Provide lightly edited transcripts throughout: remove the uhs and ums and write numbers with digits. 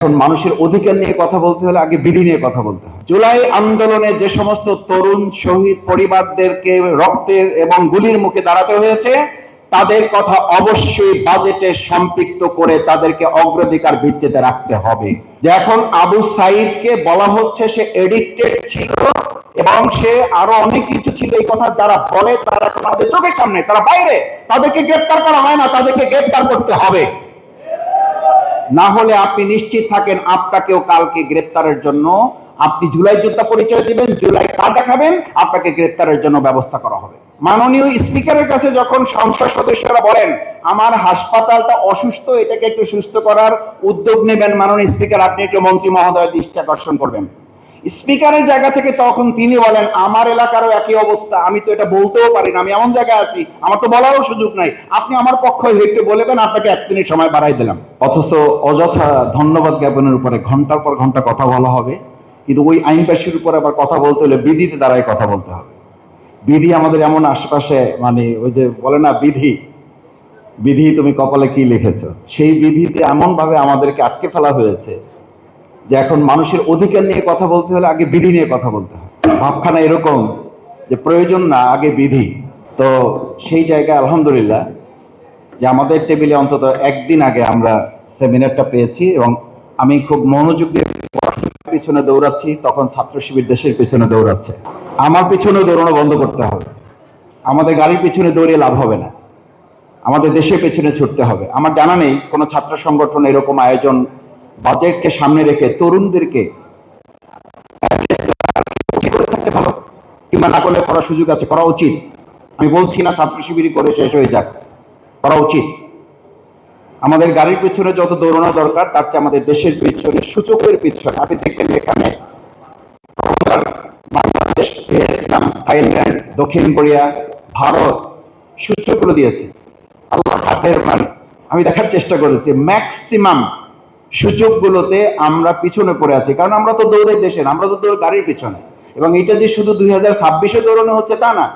এখন মানুষের অধিকার নিয়ে কথা বলতে হলে আগে বিধি নিয়ে কথা বলতে হয়। জুলাই আন্দোলনে যে সমস্ত তরুণ শহীদ পরিবারদেরকে রক্তের এবং গুলির মুখে দাঁড়াতে হয়েছে, তাদের কথা অবশ্যই বাজেটে সম্পৃক্ত করে তাদেরকে অগ্রাধিকার ভিত্তিতে রাখতে হবে। যে এখন আবু সাইদকে বলা হচ্ছে সে এডিক্টেড ছিল এবং সে আরো অনেক কিছু ছিল, এই কথা যারা বলে তারা আমাদের চোখের সামনে, তারা বাইরে, তাদেরকে গ্রেফতার করা হয় না, তাদেরকে গ্রেফতার করতে হবে। না হলে আপনি নিশ্চিত থাকেন আপনাকেও কালকে গ্রেপ্তারের জন্য, আপনি জুলাই যোদ্ধা পরিচয় দিবেন, জুলাই কার্ড দেখাবেন, আপনাকে গ্রেপ্তারের জন্য ব্যবস্থা করা হবে। মাননীয় স্পিকারের কাছে যখন সংসদ সদস্যরা বলেন আমার হাসপাতালটা অসুস্থ, এটাকে একটু সুস্থ করার উদ্যোগ নেবেন মাননীয় স্পিকার, আপনি একটু মন্ত্রী মহোদয়ের দৃষ্টি আকর্ষণ করবেন। স্পিকারের জায়গা থেকে তখন তিনি বলেন আমার এলাকারও একই অবস্থা, আমি তো এটা বলতেও পারি না, আমি এমন জায়গায় আছি, আমার তো বলারও সুযোগ নাই, আপনি আমার পক্ষ একটু বলে দেন, আপনাকে 1 মিনিট সময় বাড়াই দিলাম। অথচ অযথা ধন্যবাদ জ্ঞাপনের উপরে ঘন্টার পর ঘন্টা কথা বলা হবে, কিন্তু ওই আইন পেশের উপরে আবার কথা বলতে হলে বিধিতে দ্বারাই কথা বলতে হবে। বিধি আমাদের এমন আশেপাশে, মানে ওই যে বলে না বিধি, বিধি তুমি কপালে কি লিখেছ, সেই বিধিতে এমন ভাবে আমাদেরকে আটকে ফেলা হয়েছে যে এখন মানুষের অধিকার নিয়ে কথা বলতে হলে আগে বিধি নিয়ে কথা বলতে হয়। ভাবখানা এরকম যে প্রয়োজন না, আগে বিধি। তো সেই জায়গায় আলহামদুলিল্লাহ যে আমাদের টেবিলে অন্তত একদিন আগে আমরা সেমিনারটা পেয়েছি এবং আমি খুব মনোযোগ দিয়ে পিছনে দৌড়াচ্ছি, তখন ছাত্র শিবির দেশের পিছনে দৌড়াচ্ছে। আমার পিছনে দৌড়ানো বন্ধ করতে হবে, আমাদের গাড়ির পিছনে দৌড়ে লাভ হবে না, আমাদের দেশের পেছনে ছুটতে হবে। আমার জানা নেই কোনো ছাত্র সংগঠন এরকম আয়োজন বাজেটকে সামনে রেখে তরুণদেরকে থাকতে ভালো, কিংবা না করলে করার সুযোগ আছে, করা উচিত। আমি বলছি না ছাত্র শিবিরই করে শেষ হয়ে যাক, করা উচিত। আমাদের গাড়ির পিছনে যত দৌড়ানো দরকার তার চেয়ে আমাদের দেশের পিছনে, সূচকের পিছনে। আপনি দেখেন এখানে বাংলাদেশ, ভিয়েতনাম, থাইল্যান্ড, দক্ষিণ কোরিয়া, ভারত সূচকগুলো দিয়েছে। আল্লাহ হাতের মানে আমি দেখার চেষ্টা করেছি ম্যাক্সিমাম সূচকগুলোতে আমরা পিছনে পড়ে আছি, কারণ আমরা তো দৌড়ের দেশে, আমরা তো দৌড় গাড়ির পিছনে। এবং এটা যে শুধু 2026-এ দৌড়ানো হচ্ছে তা না,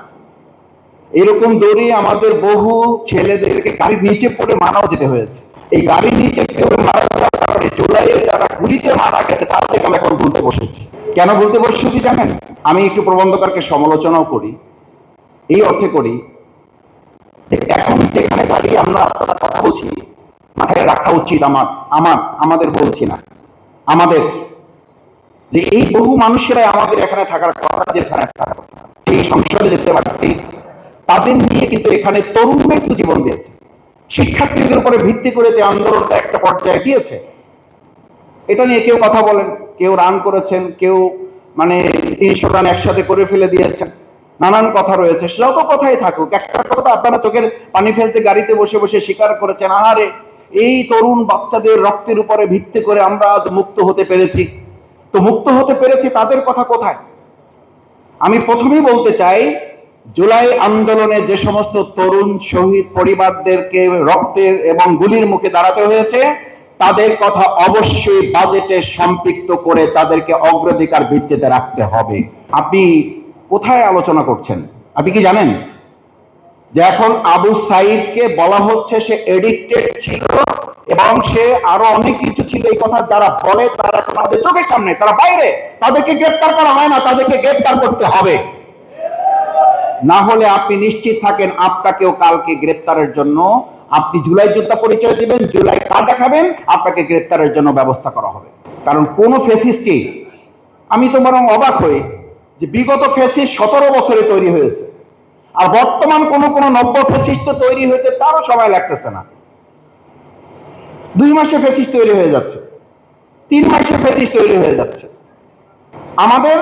এরকম দৌড়ে আমাদের বহু ছেলেদেরকে গাড়ির নিচে পড়ে মারাও যেতে হয়েছে। এই গাড়ির নিচে পড়ে মারা যাওয়ার কারণে জুলাইয়ে যারা গুলিতে মারা গেছে তাদেরকে আমরা এখন ভুলতে বসেছি। কেন ভুলতে বসেছি জানেন? আমি একটু প্রবন্ধকারকে সমালোচনাও করি, এই অর্থে করি যে এখন যেখানে দাঁড়িয়ে আমরা আপনারা কথা বলছি, মাথায় রাখা উচিত আমাদের বলছি না, আমাদের যে এই বহু মানুষেরাই আমাদের এখানে থাকার কথা, যেখানে থাকার কথা, এই সংসদে দেখতে পাচ্ছি তাদের নিয়ে কিন্তু এখানে তরুণরা একটু জীবন দিয়েছে। শিক্ষার্থীদের উপরে ভিত্তি করে যে আন্দোলনটা একটা পর্যায়ে গিয়েছে, এটা নিয়ে কেউ কথা বলেন, কেউ রান করেছেন, কেউ মানে 300 রান একসাথে করে ফেলে দিয়েছেন, নানান কথা রয়েছে। যত কথাই থাকুক, একটা কথা আপনারা চোখের পানি ফেলতে গাড়িতে বসে বসে স্বীকার করেছেন, আহারে এই তরুণ বাচ্চাদের রক্তের উপরে ভিত্তি করে আমরা আজ মুক্ত হতে পেরেছি। তো মুক্ত হতে পেরেছি, তাদের কথা কোথায়? আমি প্রথমেই বলতে চাই জুলাই আন্দোলনে যে সমস্ত তরুণ শহীদ পরিবারদেরকে রক্তের এবং গুলির মুখে দাঁড়াতে হয়েছে, তাদের কথা অবশ্যই বাজেটে সম্পৃক্ত করে তাদেরকে অগ্রাধিকার ভিত্তিতে রাখতে হবে। আপনি কোথায় আলোচনা করছেন? আপনি কি জানেন যে এখন আবু সাইদকে বলা হচ্ছে সে এডিক্টেড ছিল এবং সে আরো অনেক কিছু ছিল, এই কথা যারা বলে তারা আমাদের চোখের সামনে, তারা বাইরে, তাদেরকে গ্রেফতার করা হয় না, তাদেরকে গ্রেফতার করতে হবে। না হলে আপনি নিশ্চিত থাকেন আপনাকেও কালকে গ্রেফতারের জন্য, আপনি জুলাই যোদ্ধা পরিচয় দিবেন, জুলাই কার্ড দেখাবেন, আপনাকে গ্রেফতারের জন্য ব্যবস্থা করা হবে। কারণ কোন ফ্যাসিস্টই, আমি তো বরং অবাক হই যে বিগত ফ্যাসিস্ট 17 বছরে তৈরি হয়েছে, আর বর্তমান কোন নব্য ফ্যাসিস্ট তৈরি হইতে তারও সময় লাগতেছে না। 2 মাসে ফ্যাসিস্ট তৈরি হয়ে যাচ্ছে, 3 মাসে ফ্যাসিস্ট তৈরি হয়ে যাচ্ছে। আমাদের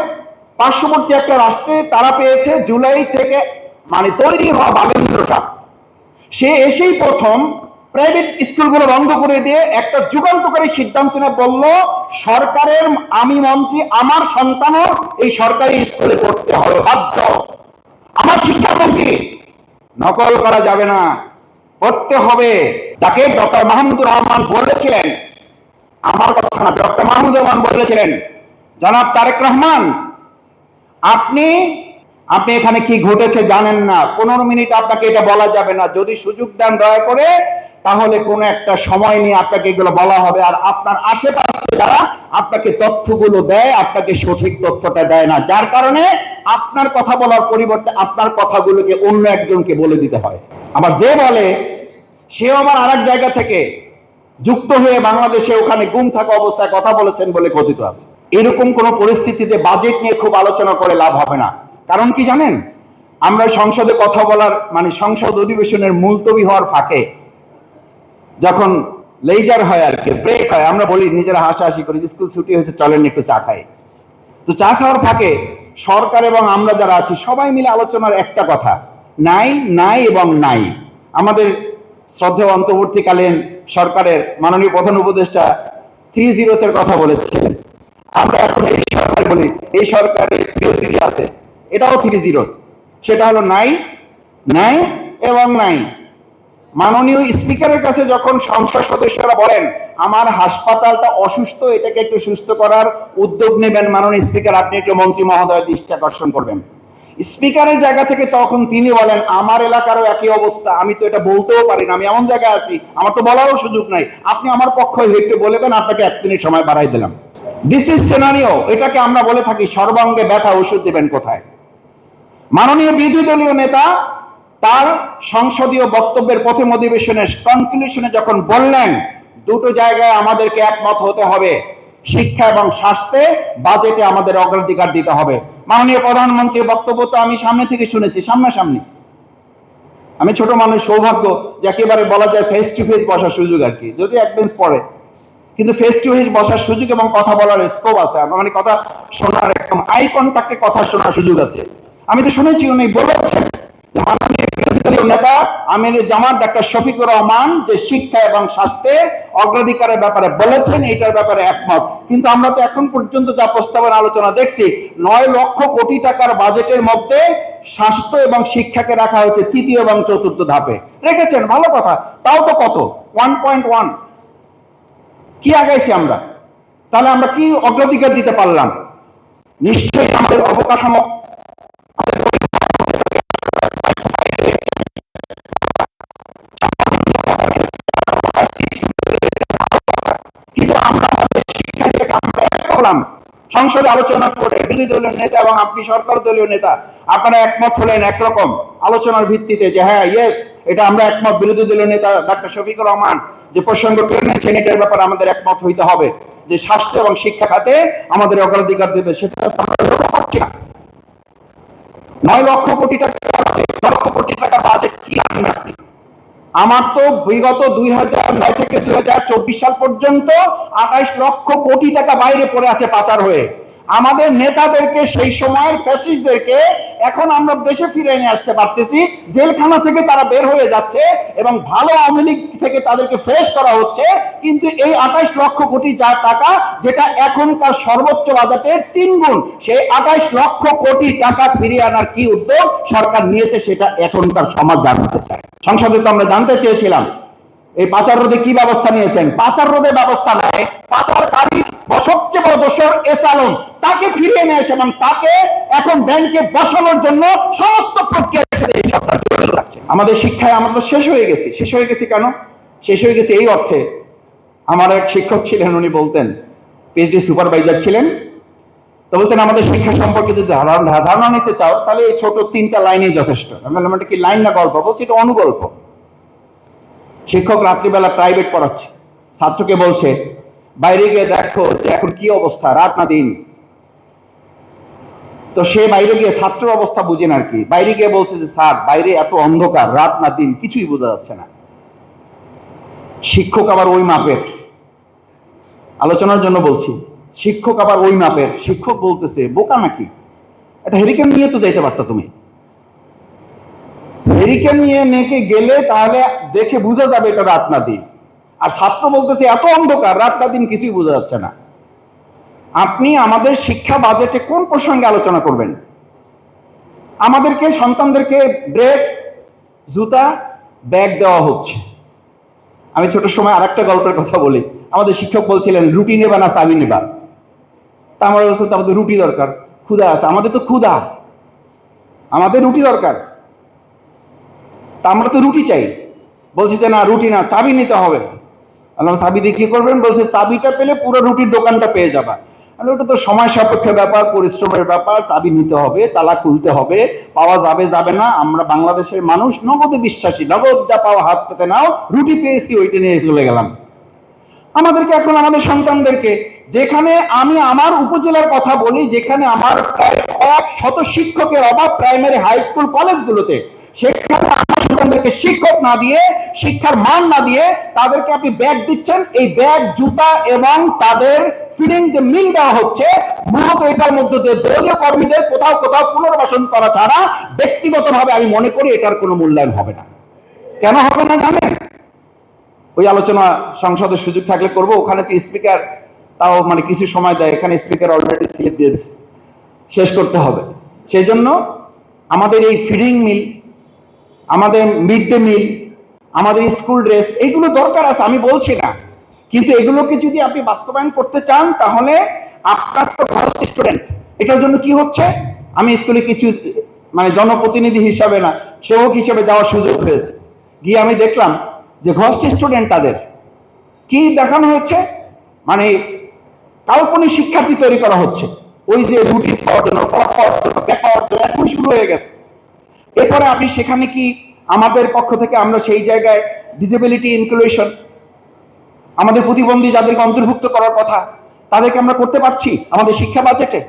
পার্শ্ববর্তী একটা রাষ্ট্রে তারা পেয়েছে জুলাই থেকে মানে তৈরি হওয়া বালেন্দ্র সাহ, সে এসেই প্রথম প্রাইভেট স্কুলগুলো বন্ধ করে দিয়ে একটা যুগান্তকারী সিদ্ধান্ত নিয়ে বলল সরকারের, আমি মন্ত্রী, আমার সন্তানও এই সরকারি স্কুলে পড়তে হবে বাধ্য। আমার শিক্ষামন্ত্রী, নকল করা যাবে না, পড়তে হবে। যাকে ডক্টর মাহমুদুর রহমান বলেছিলেন, আমার কথা না, ডক্টর মাহমুদুর রহমান বলেছিলেন জনাব তারেক রহমান, আপনি এখানে কি ঘটেছে জানেন না, 15 মিনিট আপনাকে এটা বলা যাবে না, যদি সুযোগ দেন দয়া করে তাহলে কোনো একটা সময় নিয়ে আপনাকে এগুলো বলা হবে, আর আপনার আশেপাশে যারা আপনাকে তথ্যগুলো দেয় আপনাকে সঠিক তথ্যটা দেয় না, যার কারণে আপনার কথা বলার পরিবর্তে আপনার কথাগুলোকে অন্য একজনকে বলে দিতে হয়। আবার যে বলে সেও আবার আরেক জায়গা থেকে যুক্ত হয়ে বাংলাদেশে ওখানে গুম থাকা অবস্থায় কথা বলেছেন বলে কথিত আছে। এরকম কোন পরিস্থিতিতে বাজেট নিয়ে খুব আলোচনা করে লাভ হবে না। কারণ কি জানেন, আমরা সংসদে কথা বলার মানে সংসদ অধিবেশনের মুলতবি হওয়ার ফাঁকে যখন লেজার হয় আর কি, ব্রেক হয়, আমরা বলি নিজেরা হাসাহাসি করি স্কুল ছুটি হয়েছে চলেন একটু চা খাই। তো চা খাওয়ার ফাঁকে সরকার এবং আমরা যারা আছি সবাই মিলে আলোচনার একটা কথা, নাই নাই এবং নাই। আমাদের শ্রদ্ধেয় অন্তর্বর্তীকালীন সরকারের মাননীয় প্রধান উপদেষ্টা 3 zeros এর কথা বলেছিলেন। আমরা এখন এই সরকার বলি এই সরকারের বিরোধী আছে, এটাও 3 zeros। সেটা হলো নাই নাই এবং নাই। মাননীয় স্পিকারের কাছে যখন সংসদ সদস্যরা বলেন আমার হাসপাতালটা অসুস্থ, এটাকে একটু সুস্থ করার উদ্যোগ নেবেন মাননীয় স্পিকার, আপনি একটু মন্ত্রী মহোদয়ের দৃষ্টি আকর্ষণ করবেন। স্পিকারের জায়গা থেকে তখন তিনি বলেন আমার এলাকারও একই অবস্থা, আমি তো এটা বলতেও পারি না, আমি এমন জায়গায় আছি আমার তো বলারও সুযোগ নাই, আপনি আমার পক্ষ একটু বলে দেন, আপনাকে 1 মিনিট সময় বাড়াই দিলাম। This is scenario. এটাকে আমরা বলে থাকি সর্বাঙ্গে ব্যথা, ওষুধ দেবেন কোথায়। মাননীয় বিরোধী দলীয় নেতা তার সংসদীয় বক্তব্যের প্রথম অধিবেশনের কনক্লুশনে যখন বললেন দুটো জায়গায় আমাদেরকে একমত হতে হবে, শিক্ষা এবং স্বাস্থ্যে বাজেটে আমাদের অগ্রাধিকার দিতে হবে। মাননীয় প্রধানমন্ত্রীর বক্তব্য তো আমি সামনে থেকে শুনেছি, সামনাসামনি। আমি ছোট মানুষ, সৌভাগ্য যে একেবারে বলা যায় ফেস টু ফেস বসার সুযোগ আর কি, যদি এক বেঞ্চ পড়ে, কিন্তু ফেস টু ফেস বসার সুযোগ এবং কথা বলার স্কোপ আছে, মানে কথা শোনার একদম আই কন্টাক্টে কথা শোনার সুযোগ আছে। আমি তো শুনেছি উনি বলেছেন যে মাননীয় বিরোধী দলীয় নেতা আমির জামাত ডাক্তার শফিকুর রহমান যে শিক্ষা এবং স্বাস্থ্যে অগ্রাধিকারের ব্যাপারে বলেছেন, এটার ব্যাপারে একমত। কিন্তু আমরা তো এখন পর্যন্ত যা প্রস্তাবনা আলোচনা দেখছি 9 লক্ষ কোটি টাকার বাজেটের মধ্যে স্বাস্থ্য এবং শিক্ষাকে রাখা হয়েছে 3য় এবং 4র্থ ধাপে রেখেছেন, ভালো কথা। তাও তো কত 1.1 কি আগাইছি আমরা, তাহলে আমরা কি অগ্রাধিকার দিতে পারলাম? নিশ্চয়ই আমাদের অবকাঠামো কিন্তু আমরা আমাদের শিক্ষাকে আমরা করলাম সংসদে আলোচনা করে বিরোধী দলীয় নেতা এবং আপনি সরকার দলীয় নেতা আপনারা একমত হলেন একরকম আলোচনার ভিত্তিতে যে হ্যাঁ ইয়েস এটা আমরা একমত। বিরোধী দলীয় নেতা ডাক্তার শফিকুর রহমান যে প্রসঙ্গ টেনেছেন এটার ব্যাপারে আমাদের একমত হইতে হবে যে স্বাস্থ্য এবং শিক্ষা খাতে আমাদের অগ্রাধিকার দেবে, সেটা আমরা লক্ষ্য করছি না। 9 লক্ষ কোটি টাকা, 9 লক্ষ কোটি টাকা বাজেট কি আনবেন আপনি? আমার তো বিগত 2009 থেকে 2024 সাল পর্যন্ত 28 লক্ষ কোটি টাকা বাইরে পড়ে আছে পাচার হয়ে। আমাদের নেতাদেরকে সেই সময়ের ফ্যাসিস্টদেরকে এখন আমরা দেশে ফিরে নিয়ে আসতে পারতেছি, জেলখানা থেকে তারা বের হয়ে যাচ্ছে এবং ভালো আওয়ামী লীগ থেকে তাদেরকে ফ্রেশ করা হচ্ছে। কিন্তু এই 28 লক্ষ কোটি টাকা যেটা এখনকার সর্বোচ্চ বাজেটের 3 গুণ, সেই 28 লক্ষ কোটি টাকা ফিরিয়ে আনার কি উদ্যোগ সরকার নিয়েছে সেটা এখনকার সমাজ জানতে চায়। সংসদে তো আমরা জানতে চেয়েছিলাম এই পাচার রোধে কি ব্যবস্থা নিয়েছেন। পাচার রোধে ব্যবস্থা নয়, পাচারকারী সবচেয়ে বড় দোষর এস আলম তাকে ফিরিয়ে নিয়ে এসে এবং তাকে এখন ব্যাংকে বসানোর জন্য সমস্ত প্রক্রিয়ার সাথে এই সরকার জড়িত রাখছে। আমাদের শিক্ষায় আমরা শেষ হয়ে গেছি। শেষ হয়ে গেছি কেন? শেষ হয়ে গেছে এই অর্থে, আমার এক শিক্ষক ছিলেন, উনি বলতেন, পিএইচডি সুপারভাইজার ছিলেন, তো বলতেন আমাদের শিক্ষা সম্পর্কে যদি ধারণা নিতে চাও তাহলে এই ছোট 3টা লাইনেই যথেষ্ট। আমি বললাম এটা কি লাইন না গল্প? বলছি এটা অনুগল্প। শিক্ষক রাত্রিবেলা প্রাইভেট পড়াচ্ছে, ছাত্রকে বলছে বাইরে গিয়ে দেখো যে এখন কি অবস্থা, রাত না দিন। তো সে বাইরে গিয়ে ছাত্রের অবস্থা বুঝেন আর কি, বাইরে গিয়ে বলছে যে স্যার বাইরে এত অন্ধকার, রাত না দিন কিছুই বোঝা যাচ্ছে না। শিক্ষক আবার ওই মাপের, আলোচনার জন্য বলছি, শিক্ষক আবার ওই মাপের। শিক্ষক বলতেছে বোকা নাকি, এটা হেরিকেন নিয়ে তো যাইতে পারতো তুমি, হেরিকেন নিয়ে নেকে গেলে তাহলে দেখে বোঝা যাবে এটা রাত না দিন। আর ছাত্র বলতেছে এত অন্ধকার, রাত না দিন কিছুই বোঝা যাচ্ছে না। আপনি আমাদের শিক্ষা বাজেটে কোন প্রসঙ্গে আলোচনা করবেন? আমাদেরকে সন্তানদেরকে ড্রেস, জুতা, ব্যাগ দেওয়া হচ্ছে। আমি ছোট সময় আরেকটা গল্পের কথা বলি। আমাদের শিক্ষক বলছিলেন রুটি নেবা না চাবি নেবা? তা আমরা বলছি আমাদের রুটি দরকার, ক্ষুধা আছে। আমাদের তো ক্ষুধা, আমাদের রুটি দরকার, তা আমরা তো রুটি চাই। বলছি যে না, রুটি না, চাবি নিতে হবে। আল্লাহ, চাবি দিয়ে কি করবেন? বলছে চাবিটা পেলে পুরো রুটির দোকানটা পেয়ে যাবা। ওটা তো সময় সাপেক্ষ ব্যাপার, পরিশ্রমের ব্যাপার, চাবি নিতে হবে, তালা খুলতে হবে, পাওয়া যাবে যাবে না। আমরা বাংলাদেশের মানুষ নগদে বিশ্বাসী, নগদ যা পাওয়া হাত পেতে নাও, রুটি পেয়েছি ওইটা নিয়ে চলে গেলাম। আমাদেরকে এখন আমাদের সন্তানদেরকে, যেখানে আমি আমার উপজেলার কথা বলি, যেখানে আমার প্রায় 100 শিক্ষকের অভাব প্রাইমারি, হাই স্কুল, কলেজগুলোতে, সেখানে আমার সন্তানদেরকে শিক্ষক না দিয়ে, শিক্ষার মান না দিয়ে তাদেরকে আপনি ব্যাগ দিচ্ছেন। এই ব্যাগ, জুতা এবং তাদের ফিডিং যে মিল দেওয়া হচ্ছে, মূলত এটার মধ্যে দিয়ে দলীয় কর্মীদের কোথাও কোথাও পুনর্বাসন করা ছাড়া ব্যক্তিগতভাবে আমি মনে করি এটার কোনো মূল্যায়ন হবে না। কেন হবে না জানেন? ওই আলোচনা সংসদের সুযোগ থাকলে করব। ওখানে তো স্পিকার তাও মানে কিছু সময় দেয়, এখানে স্পিকার অলরেডি স্লিপ দিয়ে দিচ্ছে, শেষ করতে হবে। সেই জন্য আমাদের এই ফিডিং মিল, আমাদের মিড ডে মিল, আমাদের স্কুল ড্রেস, এইগুলো দরকার আছে, আমি বলছি না, কিন্তু এগুলোকে যদি আপনি বাস্তবায়ন করতে চান তাহলে আপনার তো ফার্স্ট স্টুডেন্ট। এটার জন্য কি হচ্ছে, আমি স্কুলে কিছু মানে জনপ্রতিনিধি হিসাবে না, সেবক হিসেবে যাওয়ার সুযোগ হয়েছে। গিয়ে আমি দেখলাম যে ফার্স্ট স্টুডেন্ট তাদের কি দেখানো হচ্ছে, মানে কাল্পনিক শিক্ষার্থী তৈরি করা হচ্ছে। ওই যে রুটি খাওয়ার জন্য, কলা খাওয়ার জন্য, ব্যাগ খাওয়ার জন্য এখনই শুরু হয়ে গেছে। এরপরে আপনি সেখানে কি আমাদের পক্ষ থেকে আমরা সেই জায়গায় ডিসেবিলিটি ইনক্লুশন, আমাদের প্রতিবন্ধী যাদেরকে অন্তর্ভুক্ত করার কথা, তাদেরকে আমরা করতে পারছি আমাদের শিক্ষা বাজেটে?